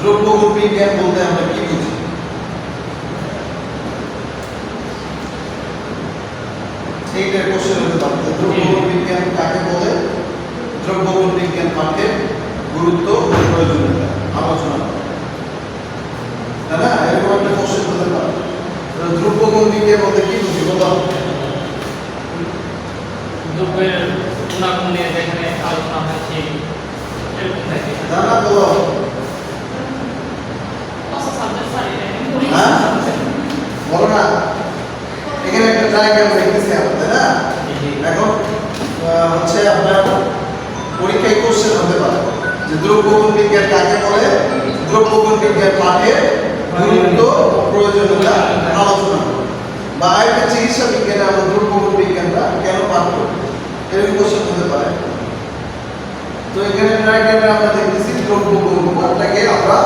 দ্রব্যগুণ বিজ্ঞান বলতে আমরা কি বুঝি? এইটার কোশ্চেন হতে পারে দ্রব্যগুণ বিজ্ঞান কাকে বলে, দ্রব্যগুণ বিজ্ঞান পাঠের গুরুত্ব ও প্রয়োজনীয়তা আলোচনা করে, তাই না? এরকম একটা কোশ্চেন হতে পারে। দ্রব্যগুণ বিজ্ঞান বলতে কি বুঝি বলো? দ্রব্যের গুণাগুণ নিয়ে যেখানে আলোচনা হয় সেই জানা বলো। হ্যাঁ বলো না, এখানে একটা ডায়াগ্রাম দেখতেছি আমরা, তাই না? এখন হচ্ছে আপনার পরীক্ষায় কোশ্চেন হতে পারে যে দ্রব্যগুণ বিজ্ঞান কাকে বলে, দ্রব্যগুণ বিজ্ঞান পাঠের গুরুত্ব ও প্রয়োজনীয়তা আলোচনা করব, বা একটা চিকিৎসা বিজ্ঞানে আমরা দ্রব্যগুণ বিজ্ঞানটা কেন পাঠ করব, এরকম কোশ্চেন হতে পারে। তো এখানে ডায়াগ্রামে আমরা দেখতেছি দ্রব্যগুণটাকে আমরা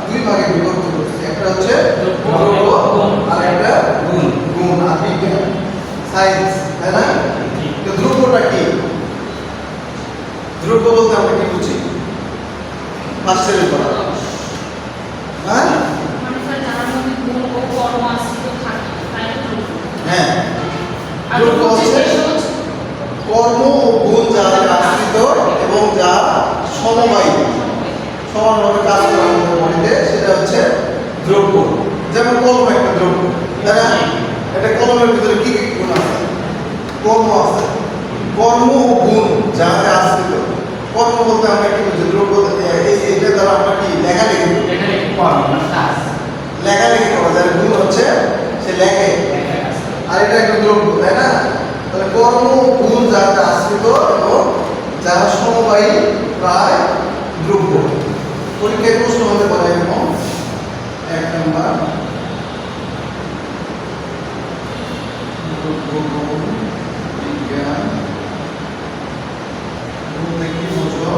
দুই ভাগে বিভক্ত করছি, একটা হচ্ছে দ্রব্য আর একটা গুণ, গুণ আর বিজ্ঞান সায়েন্স, তাই না? তো দ্রব্যটা কি? দ্রব্য বলতে আমরা কি বুঝি? ফার্স্টের পড়া, হ্যাঁ হ্যাঁ, দ্রব্য হচ্ছে কর্ম ও গুণ যার আশ্রিত এবং যা সমবায়ী, সমানভাবে কাজ করার মধ্যে, সেটা হচ্ছে দ্রব্য। যেমন কলম একটা দ্রব্য, তাই না? এটা কলমের ভিতরে কি কি গুণ আছে? কর্ম আছে, কর্ম ও গুণ যাতে আশ্রিত। কর্ম বলতে আমরা কি বুঝি? দ্রব্য এইটা দ্বারা আমরা কি লেখালেখি লেখালেখি করা যায়, গুণ হচ্ছে সে লেখে, আর এটা একটা দ্রব্য, তাই না? তাহলে কর্ম ও গুণ যাতে আশ্রিত এবং যারা সমবায়ী প্রায় দ্রব্য। পরীক্ষায় প্রশ্ন হতে পারে এরকম, এক নম্বর দ্রব্যগুণ বিজ্ঞান বলতে কি বুঝো?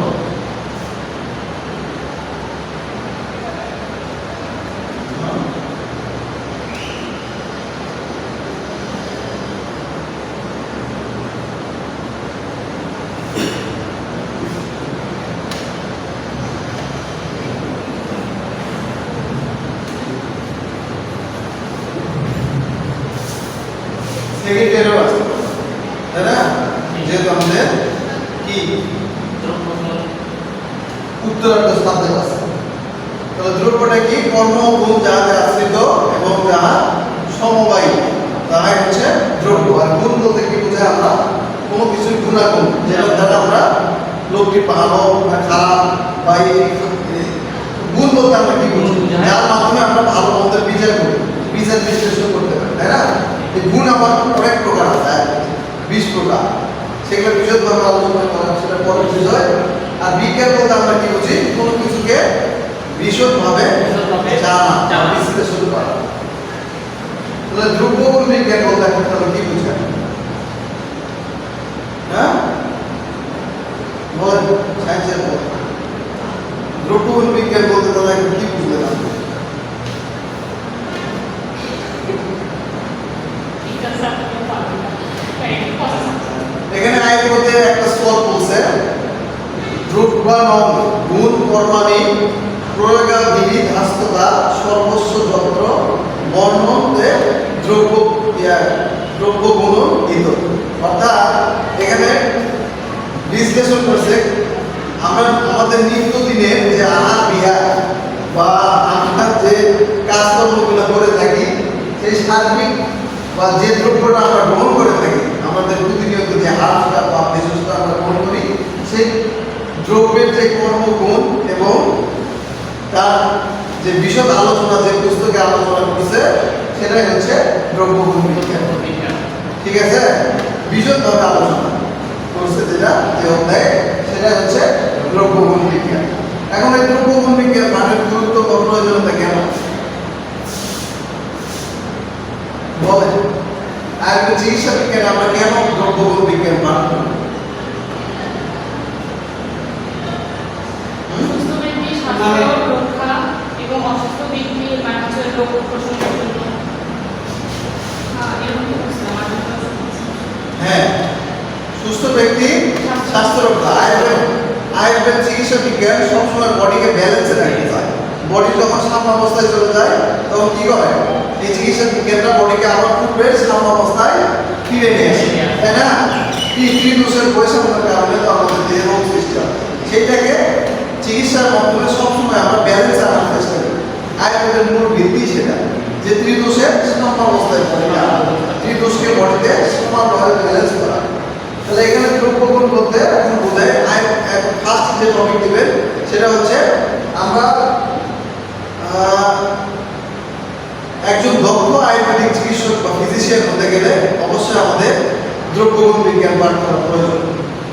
সেকেন্ডেরও আছে, তাই না? যেহেতু আমাদের কি উত্তরার্ধ স্থানে আছে, তাহলে দ্রব্যটা কি? কর্ম ও গুণ যাতে আশ্রিত এবং যাহা সমবায়ী, তাহাই হচ্ছে দ্রব্য। আর গুণ বলতে কি বোঝায়? আমরা কোনো কিছুর গুণাগুণ, যেটার দ্বারা আমরা লোকটি ভালো না খারাপ, বা গুণ বলতে আমরা কি বুঝি? যার মাধ্যমে আমরা ভালো মন্দের বিচার করি, বিচার বিশ্লেষণ করতে পারি, তাই না? এই গুণ আমার অনেক প্রকার আছে, 20 প্রকার, সেগুলো বিশদভাবে আলোচনা করা সেটা পরের বিষয়। আর বিজ্ঞান বলতে আমরা কি বুঝি? কোনো কিছুকে বিশদভাবে জানা, বিশ্লেষণ করা। তাহলে দ্রব্যগুণ বিজ্ঞান বলতে এখন তাহলে কি বুঝায়? হ্যাঁ বলেন, সায়েন্সের বল, দ্রব্যগুণ বিজ্ঞান বলতে তাহলে এখন কি বুঝলেন আপনি? এখানে আয় বলতে একটা স্তর বলছে, দ্রব্যানং গুণ কর্মাণি প্রয়োগাবিধি হস্ততা সর্বস্ব যন্ত্র বর্ণতে দ্রব্যগুণ হিত। অর্থাৎ এখানে বিশ্লেষণ করছে আমরা আমাদের নিত্যদিনের যে আহার বিহার বা আমরা যে কাজকর্মগুলো করে থাকি, সেই সার্বিক বা যে দ্রব্যটা আমরা গ্রহণ করে থাকি, আমাদের প্রতিনিয়ত যে আহার বা ভেষজটা আমরা গ্রহণ করি, সেই দ্রব্যের যে কর্মগুণ এবং তার যে বিশদ আলোচনা যে পুস্তকে আলোচনা করছে, সেটাই হচ্ছে দ্রব্যগুণ বিজ্ঞান। ঠিক আছে, বিশদভাবে আলোচনা করছে যেটা যে অধ্যায়, সেটা হচ্ছে দ্রব্যগুণ বিজ্ঞান। এখন এই দ্রব্যগুণ বিজ্ঞান পাঠের গুরুত্ব বা প্রয়োজনীয়তা কেন বলে? আর চিকিৎসা বিজ্ঞান আমরা কেন দ্রব্যগুণ বিজ্ঞান পাঠ করি? এবং অসুস্থ ব্যক্তির রোগ প্রশমনের জন্য হ্যাঁ, সুস্থ ব্যক্তি স্বাস্থ্য রক্ষা। আয়ুর্বেদ চিকিৎসা বিজ্ঞান সবসময় বডিকে ব্যালেন্সে রাখতে চায়, বডি যখন সাম্য অবস্থায় চলে যায় তখন কি করে এই চিকিৎসা বিজ্ঞানটা বডিকে আবার পূর্বের সাম্য অবস্থায় ফিরে নিয়ে আসে, তাই না? ত্রিদোষের বৈষম্যের কারণে তো আমাদের যে রোগ সৃষ্টি হয় সেইটাকে চিকিৎসার মাধ্যমে সবসময় আমরা ব্যালেন্স আনার চেষ্টা করি। আয়ুর্বেদের মূল ভিত্তি সেটা যে ত্রিদোষের সাম্য অবস্থায় বডি ত্রিদোষকে বডিতে সমানভাবে ব্যালেন্স করা। তাহলে এখানে দ্রব্যগুণ বলতে এখন বোঝায় এখন ফার্স্ট যে টপিক দিবেন সেটা হচ্ছে আমরা একজন দক্ষ আয়ুর্বেদিক চিকিৎসক বা ফিজিশিয়ান হতে গেলে অবশ্যই আমাদের দ্রব্যগুণ বিজ্ঞান পাঠ করা প্রয়োজন।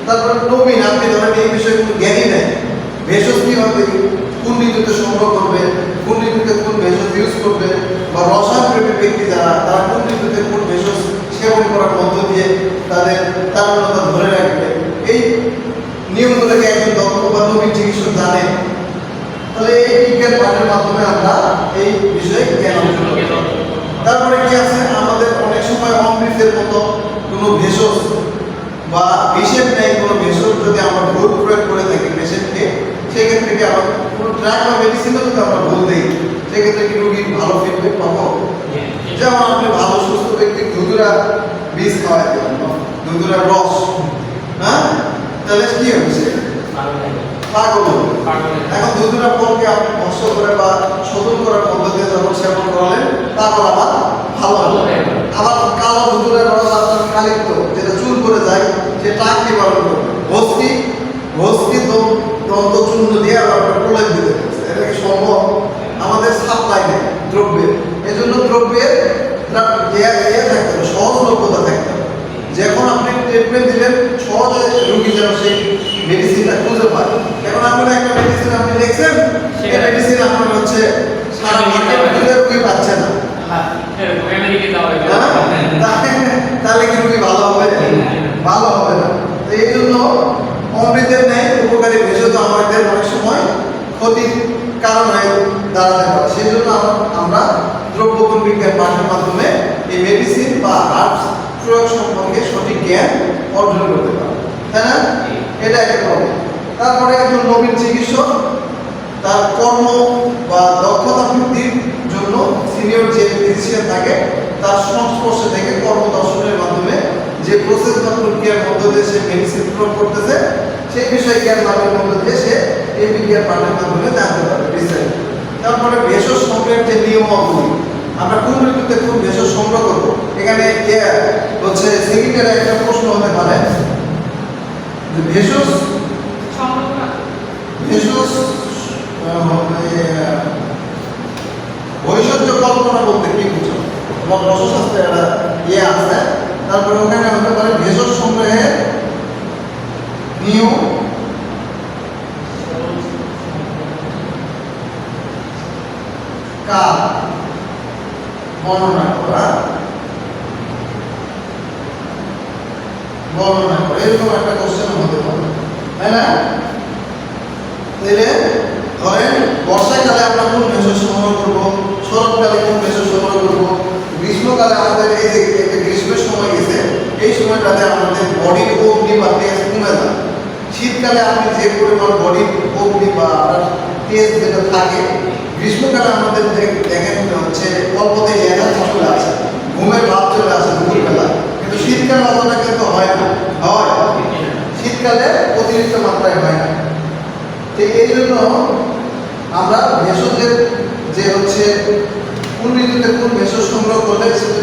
তারপরে নবীন আপনি ধরেন এই বিষয়ে কোনো জ্ঞানই নেই, ভেষজ কীভাবে কোন ঋতুতে সংগ্রহ করবে, কোন ঋতুতে কোন ভেষজ ইউজ করবে, বা রসায়ন প্রেমী ব্যক্তি যারা তারা কোন ঋতুতে কোন ভেষজ সেবন করার মধ্য দিয়ে তাদের তারুণ্যতা ধরে রাখবে, এই নিয়মগুলোকে একজন দক্ষ বা নবীন চিকিৎসক জানে। তাহলে এই বিজ্ঞান পাঠের মাধ্যমে আমরা এই বিষয়ে জ্ঞান অর্জন করি। তারপরে কি আছে আমাদের অনেক সময় অমৃতের মতো কোনো ভেষজ বা বিষের ন্যায় কোনো ভেষজ যদি আমরা ভুল প্রয়োগ করে থাকি পেশেন্টকে, সেক্ষেত্রে কি আমরা কোনো ড্রাগ বা মেডিসিনও যদি আমরা ভুল দিই সেক্ষেত্রে কি রোগী ভালো ফিডব্যাক পাবো? যেমন আপনি ভালো সুস্থ ব্যক্তি ধুতুরা বীজ খাওয়াই দেবেন, ধুতুরা রস, হ্যাঁ, তাহলে কি হচ্ছে পাগল হবে। এখন ধুতুরা ফলকে আপনি ভস্য করে বা শোধন করার পদ্ধতিতে যখন সেবন করালেন তারপর আবার ভালো হবে। আবার কালো ধুতুরার রস আপনার খালিত্ব যেটা চুল করে যায় সে টাক নিবারণ করবে, ভস্কি দন্ত চূর্ণ দিয়ে আবার প্রলেপ দিতে হচ্ছে। এটা কি সম্ভব? আমাদের সাপ্লাই নেই দ্রব্যের, এই জন্য দ্রব্যের থাকতে হবে, সহজলভ্যতা থাকতে হবে। যখন আপনি ট্রিটমেন্ট দিলেন সহজে রোগী যেন সেই মেডিসিনটা খুঁজে পায়। এখন আপনার একটা মেডিসিন আপনি দেখছেন সেই মেডিসিন আপনার হচ্ছে সারা মার্কেট খুঁজে রোগী পাচ্ছে না, তাহলে কি রোগী ভালো হবে? ভালো হবে না। তো এই জন্য অমৃতের ন্যায় উপকারী ভেষজ আমাদের অনেক সময় ক্ষতির কারণ হয়ে দাঁড়াতে পারে। সেই জন্য আমরা দ্রব্যগুণ বিজ্ঞান পাঠের মাধ্যমে এই মেডিসিন বা হার্বস প্রয়োগ সম্পর্কে সঠিক জ্ঞান অর্জন করতে পারি, তাই না? এটা একটা প্রবলেম। তারপরে একজন নবীন চিকিৎসক তার কর্ম বা দক্ষতা বৃদ্ধির জন্য সিনিয়র যে ফিজিশিয়ান থাকে তার সংস্পর্শে থেকে কর্মদর্শনের মাধ্যমে যে প্রসেস বা প্রক্রিয়ার মধ্য দিয়ে সে মেডিসিন প্রয়োগ করতেছে সেই বিষয়ে জ্ঞান লাভের মধ্য দিয়ে সে এই বিজ্ঞান পাঠের মাধ্যমে জানতে পারবে বিস্তারিত। তারপরে ভেষজ সংগ্রহের যে নিয়মাবলী, আমরা কোন ঋতুতে কোন ভেষজ সংগ্রহ করবো, এখানে হচ্ছে সেকেন্ডের একটা প্রশ্ন হতে পারে যে ভেষজ ভৈষজ্য কল্পনা বলতে কি বুঝো? এবং রসশাস্ত্রে একটা আছে। তারপরে ওখানে হতে পারে ভেষজ সংগ্রহের নিয়ম, কাল বর্ণনা করা, এরকম একটা কোশ্চেন হতে পারে, তাই না? তাহলে ধরেন বর্ষাকালে আমরা কোন ভেষজ সংগ্রহ করবো, শরৎকালে কোন ভেষজ সংগ্রহ করবো, গ্রীষ্মকালে আমাদের এই যে একটা গ্রীষ্মের সময় গেছে এই সময়টাতে আমাদের বডির অগ্নি বা তেজ কমে যায়। শীতকালে আপনি যে পরিমাণ বডির অগ্নি বা আপনার তেজ যেটা থাকে, গ্রীষ্মকালে আমাদের দেখেন হচ্ছে অল্পতেই এনার্জি চলে আসে, ঘুমের ভাব চলে আসে দুপুরবেলা, কিন্তু শীতকালে অতটা কিন্তু হয় না, হয় শীতকালে অতিরিক্ত মাত্রায় হয় না। তো এই জন্য আমরা ভেষজের যে হচ্ছে কোন ঋতুতে কোন ভেষজ সংগ্রহ করলে সেটা